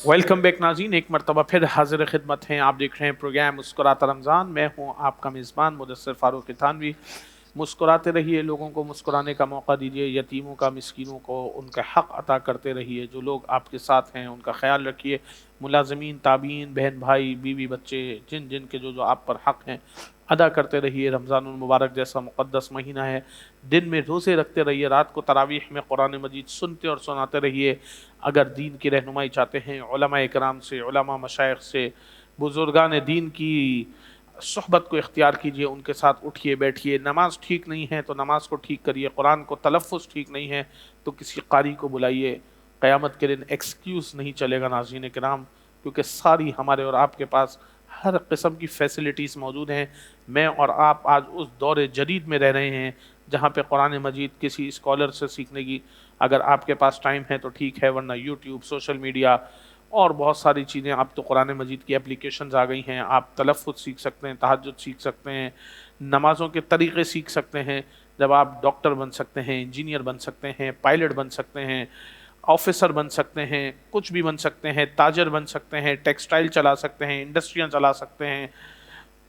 Welcome back नाज़रीन, एक मरतबा फिर हाजिर खिदमत हैं। आप देख रहे हैं प्रोग्राम मुस्कुराता रमज़ान। मैं हूं आपका मेज़बान मुदस्सिर फ़ारूक थानवी। मुस्कुराते रहिए, लोगों को मुस्कुराने का मौका दीजिए, यतीमों का, मिस्कीनों को उनका हक़ अता करते रहिए। जो लोग आपके साथ हैं उनका ख्याल रखिए। मुलाज़मीन, ताबीन, बहन भाई, बीवी बच्चे, जिन जिन के जो आप पर हक़ हैं अदा करते रहिए। रमज़ानुल मुबारक जैसा मुक़द्दस महीना है, दिन में रोज़े रखते रहिए, रात को तरावीह में कुरान मजीद सुनते और सुनाते रहिए। अगर दीन की रहनुमाई चाहते हैं, उलमा इकराम से, उलमा मशाइख से, बुज़ुर्गान दीन की सोहबत को इख्तियार कीजिए, उनके साथ उठिए बैठिए। नमाज ठीक नहीं है तो नमाज को ठीक करिए, कुरान को तलफ़्फ़ुज़ ठीक नहीं है तो किसी कारी को बुलाइए। क़यामत के दिन एक्सक्यूज़ नहीं चलेगा नाज़रीन किराम, क्योंकि सारी हमारे और आपके पास हर किस्म की फ़ैसिलिटीज़ मौजूद हैं। मैं और आप आज उस दौर जदीद में रह रहे हैं जहाँ पे कुरान मजीद किसी स्कॉलर से सीखने की अगर आपके पास टाइम है तो ठीक है, वरना यूट्यूब, सोशल मीडिया और बहुत सारी चीज़ें। अब तो कुरान मजीद की एप्लीकेशंस आ गई हैं, आप तलफ़्फ़ुज़ सीख सकते हैं, तहज्जुद सीख सकते हैं, नमाज़ों के तरीक़े सीख सकते हैं। जब आप डॉक्टर बन सकते हैं, इंजीनियर बन सकते हैं, पायलट बन सकते हैं, ऑफिसर बन सकते हैं, कुछ भी बन सकते हैं, ताजर बन सकते हैं, टेक्सटाइल चला सकते हैं, इंडस्ट्रियाँ चला सकते हैं,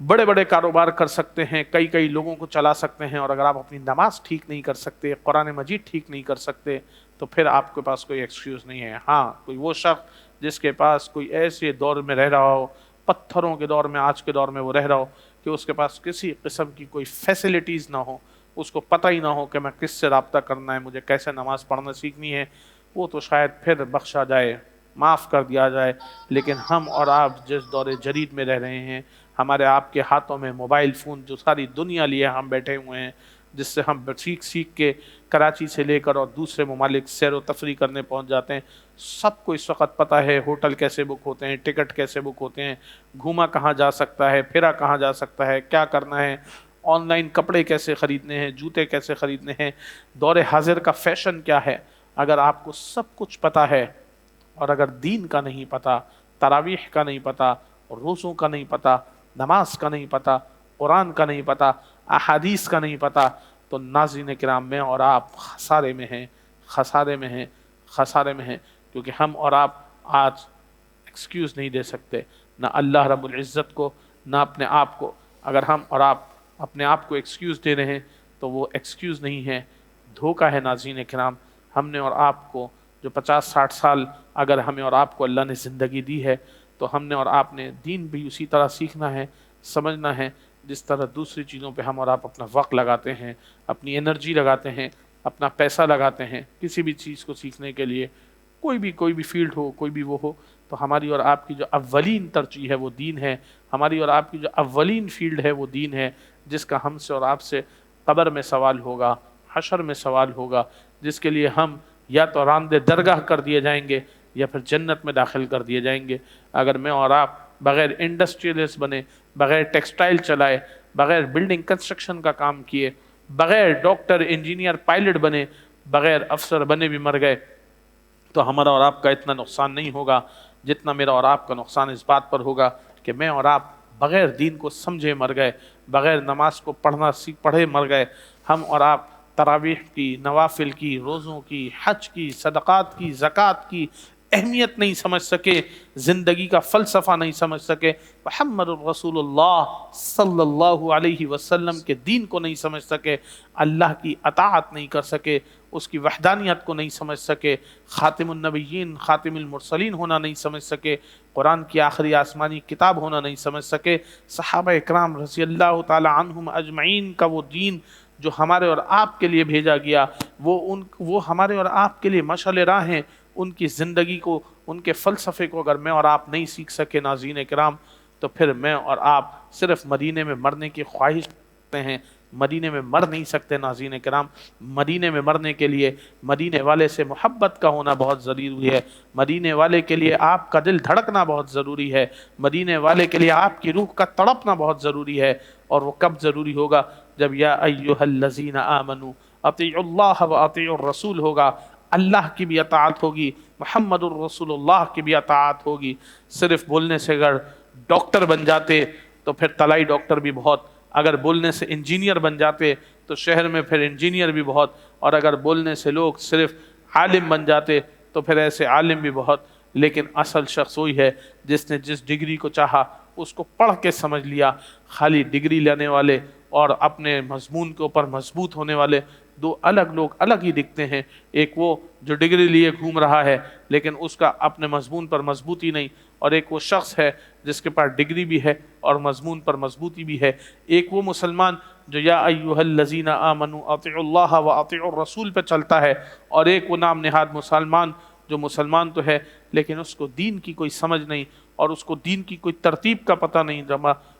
बड़े बड़े कारोबार कर सकते हैं, कई कई लोगों को चला सकते हैं। और अगर आप अपनी नमाज ठीक नहीं कर सकते, कुरान मजीद ठीक नहीं कर सकते, तो फिर आपके पास कोई एक्सक्यूज़ नहीं है। हाँ, कोई वो शख्स जिसके पास कोई ऐसे दौर में रह रहा हो, पत्थरों के दौर में, आज के दौर में वो रह रहा हो कि उसके पास किसी किस्म की कोई फैसिलिटीज़ ना हो, उसको पता ही ना हो कि मैं किससे रब्ता करना है, मुझे कैसे नमाज़ पढ़ना सीखनी है, वो तो शायद फिर बख्शा जाए, माफ़ कर दिया जाए। लेकिन हम और आप जिस दौर जदीद में रह रहे हैं, हमारे आपके हाथों में मोबाइल फ़ोन जो सारी दुनिया लिए हम बैठे हुए हैं, जिससे हम सीख सीख के कराची से लेकर और दूसरे ममालिक सैर व तफरी करने पहुँच जाते हैं। सबको इस वक्त पता है होटल कैसे बुक होते हैं, टिकट कैसे बुक होते हैं, घूमा कहाँ जा सकता है, फिरा कहाँ जा सकता है, क्या करना है, ऑनलाइन कपड़े कैसे ख़रीदने हैं, जूते कैसे ख़रीदने हैं, दौर हाजिर का फ़ैशन क्या है। अगर आपको सब कुछ पता है और अगर दीन का नहीं पता, तरावीह का नहीं पता, रोज़ों का नहीं पता, नमाज का नहीं पता, कुरान का नहीं पता, अहादीस का नहीं पता, तो नाज़रीन किराम मैं और आप खसारे में हैं, खसारे में हैं, खसारे में हैं। क्योंकि हम और आप आज एक्सक्यूज़ नहीं दे सकते, ना अल्लाह रब्बुल इज़्ज़त को, ना अपने आप को। अगर हम और आप अपने आप को एक्सक्यूज़ दे रहे हैं तो वो एक्सक्यूज़ नहीं है, धोखा है नाज़रीन किराम। हमने और आपको जो 50-60 साल अगर हमें और आपको अल्लाह ने ज़िंदगी दी है, तो हमने और आपने दीन भी उसी तरह सीखना है, समझना है जिस तरह दूसरी चीज़ों पे हम और आप अपना वक्त लगाते हैं, अपनी एनर्जी लगाते हैं, अपना पैसा लगाते हैं किसी भी चीज़ को सीखने के लिए। कोई भी फील्ड हो, कोई भी वो हो, तो हमारी और आपकी जो अव्वलीन तरजीह है वो दीन है। हमारी और आपकी जो अव्वलीन फील्ड है वो दीन है, जिसका हमसे और आपसे कब्र में सवाल होगा, हशर में सवाल होगा, जिसके लिए हम या तो रांदे दरगाह कर दिए जाएंगे या फिर जन्नत में दाखिल कर दिए जाएंगे। अगर मैं और आप बग़ैर इंडस्ट्रियलिस्ट बने, बग़ैर टेक्सटाइल चलाए, बग़ैर बिल्डिंग कंस्ट्रक्शन का काम किए, बग़ैर डॉक्टर, इंजीनियर, पायलट बने, बग़ैर अफसर बने भी मर गए, तो हमारा और आपका इतना नुकसान नहीं होगा जितना मेरा और आपका नुकसान इस बात पर होगा कि मैं और आप बग़ैर दीन को समझे मर गए, बग़ैर नमाज को पढ़े मर गए। हम और आप तरावीह की, नवाफिल की, रोज़ों की, हज की, सदक़ात की, ज़कात की अहमियत नहीं समझ सके, ज़िंदगी का फ़लसफ़ा नहीं समझ सके, मुहम्मदुर रसूलुल्लाह सल्लल्लाहु अलैहि वसल्लम के दीन को नहीं समझ सके, अल्लाह की अताअत नहीं कर सके, उसकी वहदानियत को नहीं समझ सके, ख़ातिमुन नबिय्यीन, ख़ातिमुल मुरसलीन होना नहीं समझ सके, कुरान की आखिरी आसमानी किताब होना नहीं समझ सके, सहाबा इकराम रज़ियल्लाहु ताला अन्हुम अजमईन का वो दीन जो हमारे और आपके लिए भेजा गया, वो हमारे और आपके लिए मशाल राह हैं। उनकी ज़िंदगी को, उनके फ़लसफ़े को अगर मैं और आप नहीं सीख सके नाज़रीन किराम, तो फिर मैं और आप सिर्फ़ मदीने में मरने की ख्वाहिश रखते हैं, मदीने में मर नहीं सकते नाज़रीन किराम। मदीने में मरने के लिए मदीने वाले से मोहब्बत का होना बहुत ज़रूरी है, मदीने वाले के लिए आपका दिल धड़कना बहुत ज़रूरी है, मदीने वाले के लिए आपकी रूह का तड़पना बहुत ज़रूरी है। और वो कब ज़रूरी होगा? जब या अय्युहल्लज़ीना आमनू अतीउल्लाह व अतीउर रसूल होगा, अल्लाह की भी अताअत होगी, मुहम्मदुर रसूलुल्लाह की भी अताअत होगी। सिर्फ बोलने से अगर डॉक्टर बन जाते तो फिर तलाई डॉक्टर भी बहुत, अगर बोलने से इंजीनियर बन जाते तो शहर में फिर इंजीनियर भी बहुत, और अगर बोलने से लोग सिर्फ आलिम बन जाते तो फिर ऐसे आलिम भी बहुत। لیکن اصل شخص وہی ہے جس نے جس ڈگری کو چاہا اس کو پڑھ کے سمجھ لیا۔ خالی ڈگری لینے والے اور اپنے مضمون کے اوپر مضبوط ہونے والے دو الگ لوگ الگ ہی دکھتے ہیں۔ ایک وہ جو ڈگری لیے گھوم رہا ہے لیکن اس کا اپنے مضمون پر مضبوطی نہیں، اور ایک وہ شخص ہے جس کے پاس ڈگری بھی ہے اور مضمون پر مضبوطی بھی ہے۔ ایک وہ مسلمان جو یا ایھا الذین آمنوا اطیعوا اللہ واطیعوا الرسول پہ چلتا ہے، اور ایک وہ نام نہاد مسلمان جو مسلمان تو ہے لیکن اس کو دین کی کوئی سمجھ نہیں اور اس کو دین کی کوئی ترتیب کا پتہ نہیں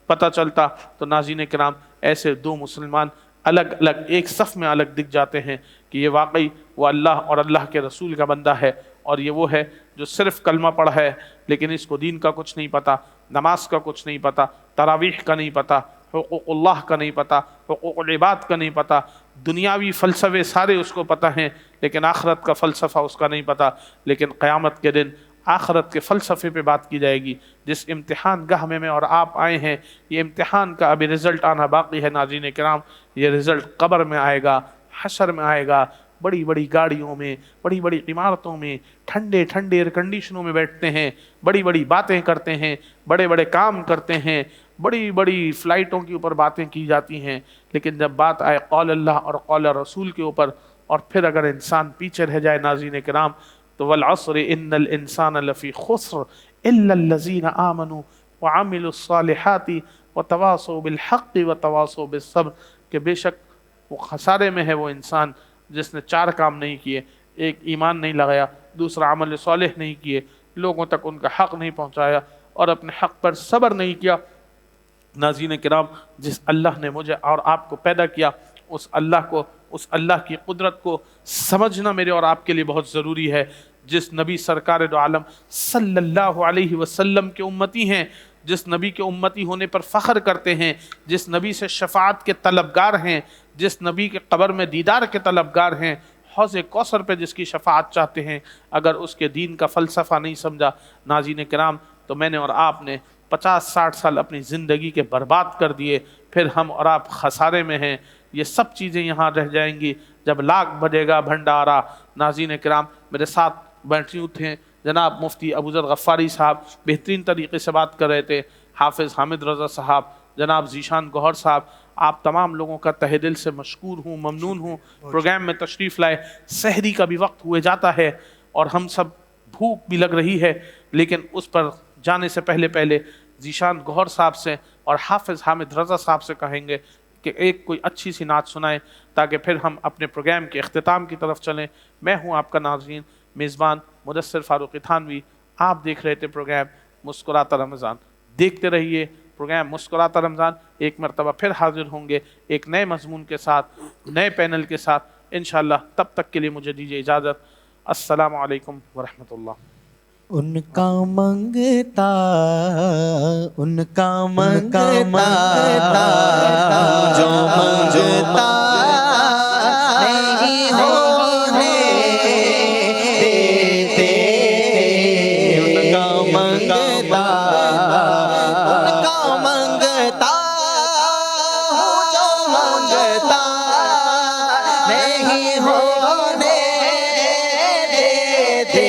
پتہ چلتا۔ تو ناظرین کرام، ایسے دو مسلمان الگ الگ ایک صف میں الگ دکھ جاتے ہیں کہ یہ واقعی وہ اللہ اور اللہ کے رسول کا بندہ ہے، اور یہ وہ ہے جو صرف کلمہ پڑھا ہے لیکن اس کو دین کا کچھ نہیں پتہ، نماز کا کچھ نہیں پتہ، تراویح کا نہیں پتہ، حقوق اللہ کا نہیں پتہ، حقوق العباد کا نہیں پتہ، دنیاوی فلسفے سارے اس کو پتہ ہیں لیکن آخرت کا فلسفہ اس کا نہیں پتہ۔ لیکن قیامت کے دن آخرت کے فلسفے پہ بات کی جائے گی۔ جس امتحان گاہ میں اور آپ آئے ہیں، یہ امتحان کا ابھی رزلٹ آنا باقی ہے ناظرین کرام۔ یہ رزلٹ قبر میں آئے گا، حشر میں آئے گا، بڑی بڑی گاڑیوں میں، بڑی بڑی عمارتوں میں، ٹھنڈے ٹھنڈے ایئر کنڈیشنوں میں بیٹھتے ہیں، بڑی بڑی باتیں کرتے ہیں، بڑے بڑے کام کرتے ہیں، بڑی بڑی فلائٹوں کے اوپر باتیں کی جاتی ہیں، لیکن جب بات آئے قول اللہ اور قول رسول کے اوپر، اور پھر اگر انسان پیچھے رہ جائے ناظرین کرام، تو والعصر ان الانسان لفی خسر الا الذین آمنوا وعملوا الصالحات وتواصوا بالحق وتواصوا بالصبر، کہ بے شک وہ خسارے میں ہے وہ انسان جس نے چار کام نہیں کیے، ایک ایمان نہیں لگایا، دوسرا عمل صالح نہیں کیے، لوگوں تک ان کا حق نہیں پہنچایا، اور اپنے حق پر صبر نہیں کیا۔ ناظرین کرام، جس اللہ نے مجھے اور آپ کو پیدا کیا، اس اللہ کی قدرت کو سمجھنا میرے اور آپ کے لیے بہت ضروری ہے۔ جس نبی سرکار دو عالم صلی اللہ علیہ وسلم کے امتی ہیں، جس نبی کے امتی ہونے پر فخر کرتے ہیں، جس نبی سے شفاعت کے طلبگار ہیں، جس نبی کے قبر میں دیدار کے طلبگار ہیں، حوض کوثر پہ جس کی شفاعت چاہتے ہیں، اگر اس کے دین کا فلسفہ نہیں سمجھا ناظرین کرام، تو میں نے اور آپ نے 50-60 سال اپنی زندگی کے برباد کر دیے، پھر ہم اور آپ خسارے میں ہیں۔ یہ سب چیزیں یہاں رہ جائیں گی جب لاکھ بجے گا بھنڈارا۔ ناظرین کرام، میرے ساتھ بیٹھے تھے جناب مفتی ابو ذر غفاری صاحب، بہترین طریقے سے بات کر رہے تھے، حافظ حامد رضا صاحب، جناب ذیشان گوہر صاحب، آپ تمام لوگوں کا تہ دل سے مشکور ہوں، ممنون ہوں، پروگرام میں تشریف لائے۔ سحری کا بھی وقت ہوئے جاتا ہے اور ہم سب بھوک بھی لگ رہی ہے، لیکن اس پر جانے سے پہلے ذیشان گوہر صاحب سے اور حافظ حامد رضا صاحب سے کہیں گے کہ ایک کوئی اچھی سی نعت سنائیں تاکہ پھر ہم اپنے پروگرام کے اختتام کی طرف چلیں۔ میں ہوں آپ کا ناظرین میزبان مدثر فاروق تھانوی، آپ دیکھ رہے تھے پروگرام مسکراتا رمضان۔ دیکھتے رہیے پروگرام مسکراتا رمضان، ایک مرتبہ پھر حاضر ہوں گے ایک نئے مضمون کے ساتھ، نئے پینل کے ساتھ انشاءاللہ۔ تب تک کے لیے مجھے دیجیے اجازت۔ السلام علیکم ورحمۃ اللہ۔ ان کا منگتا جو منگتا نہیں ہونے دیتے، ان کا منگتا جو منگتا نہیں ہونے دیتے،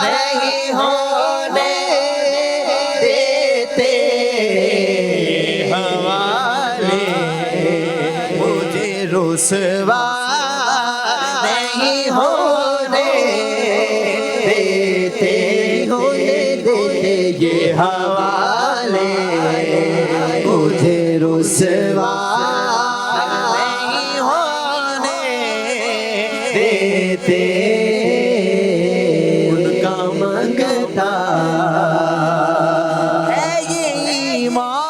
نہیں ہونے دیتے، حوالے مجھے رسوا نہیں ہونے دیتے، یہ حوالے مجھے رسوا نہیں ہونے دیتے، ان کا منگتا ہے یہ ایمان،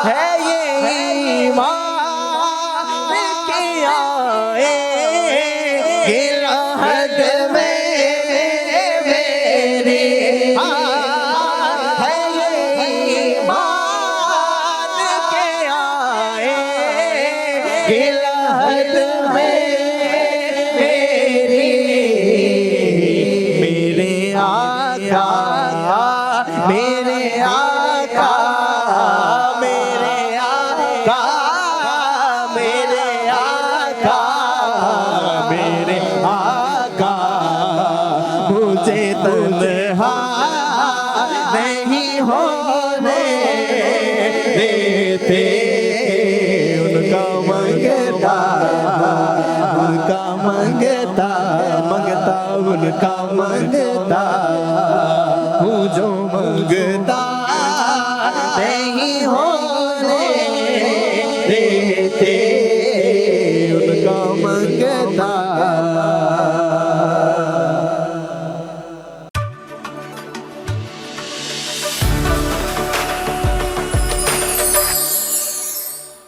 ہے یہ ایمان کیا راحت میں میری مجھے تنہا نہیں ہونے دیتے ان کا منگتا ان کا منگتا منگتا ان کا منگتا ہوں جو منگتا